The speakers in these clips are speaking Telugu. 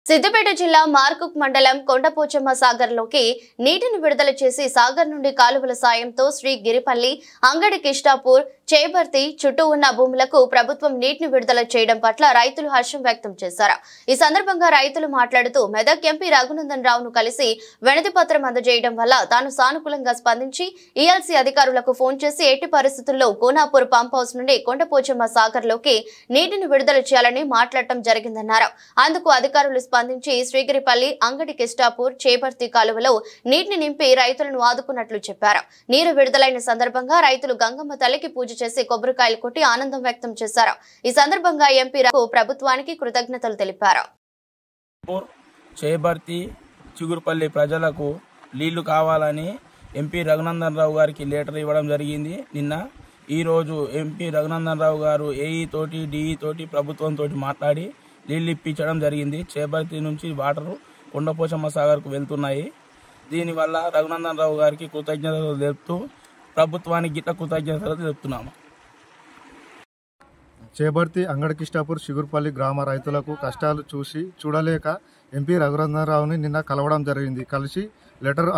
సిద్దిపేట జిల్లా మార్కుక్ మండలం కొండపోచమ్మ సాగర్లోకి నీటిని విడుదల చేసి సాగర్ నుండి కాలువల సాయంతో శ్రీ గిరిపల్లి, అంగడి కిష్టాపూర్, చేబర్తి చుట్టూ ఉన్న భూములకు ప్రభుత్వం నీటిని విడుదల చేయడం పట్ల రైతులు హర్షం వ్యక్తం చేశారు. ఈ సందర్భంగా రైతులు మాట్లాడుతూ మెదక్ ఎంపీ రఘునందన్ రావును కలిసి వినతి పత్రం అందజేయడం వల్ల తాను సానుకూలంగా స్పందించి ఈఎల్సీ అధికారులకు ఫోన్ చేసి ఎట్టి పరిస్థితుల్లో కోనాపూర్ పంప్ హౌస్ నుండి కొండపోచమ్మ సాగర్లోకి నీటిని విడుదల చేయాలని మాట్లాడటం జరిగిందన్నారు. అందుకు అధికారులు స్పందించి శ్రీగిరిపల్లి, అంగడి కిష్టాపూర్, చేబర్తి కాలువలో నీటిని నింపి రైతులను ఆదుకున్నట్లు చెప్పారు. నీరు విడుదలైన సందర్భంగా రైతులు గంగమ్మ తల్లికి పూజ చేసి కొబ్బరికాయలు కొట్టి ఆనందం వ్యక్తం చేశారు. ఈ సందర్భంగా ఎంపీ ప్రభుత్వానికి కృతజ్ఞతలు తెలిపారు. చేబర్తి, చిగురుపల్లి ప్రజలకు నీళ్లు కావాలని ఎంపీ రఘునందన్ రావు గారికి లెటర్ ఇవ్వడం జరిగింది. నిన్న ఈరోజు ఎంపీ రఘునందన్ రావు గారు ఏఈ తోటి, డిఈ తోటి, ప్రభుత్వంతో మాట్లాడి నీళ్ళు ఇప్పించడం జరిగింది. చేబర్తి నుంచి వాటరు కొండపోచమ్మ సాగర్కు వెళ్తున్నాయి. దీనివల్ల రఘునందన్ రావు గారికి కృతజ్ఞతలు తెలుపుతూ ప్రభుత్వానికి గిట్ట కృతజ్ఞతలు తెలుపుతున్నాము. చేబర్తి, అంగడి కిష్టాపూర్, చిగురుపల్లి గ్రామ రైతులకు కష్టాలు చూడలేక ఎంపీ రఘునందన్ రావుని నిన్న కలవడం జరిగింది. కలిసి లెటర్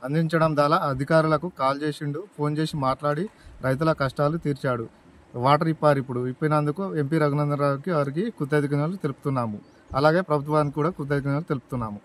అందించడం ద్వారా అధికారులకు కాల్ చేసిండు, ఫోన్ చేసి మాట్లాడి రైతుల కష్టాలు తీర్చాడు. వాటర్ ఇప్పినందుకు ఎంపీ రఘునందన్ రావుకి వారికి కృతజ్ఞతలు తెలుపుతున్నాము. అలాగే ప్రభుత్వానికి కూడా కృతజ్ఞతలు తెలుపుతున్నాము.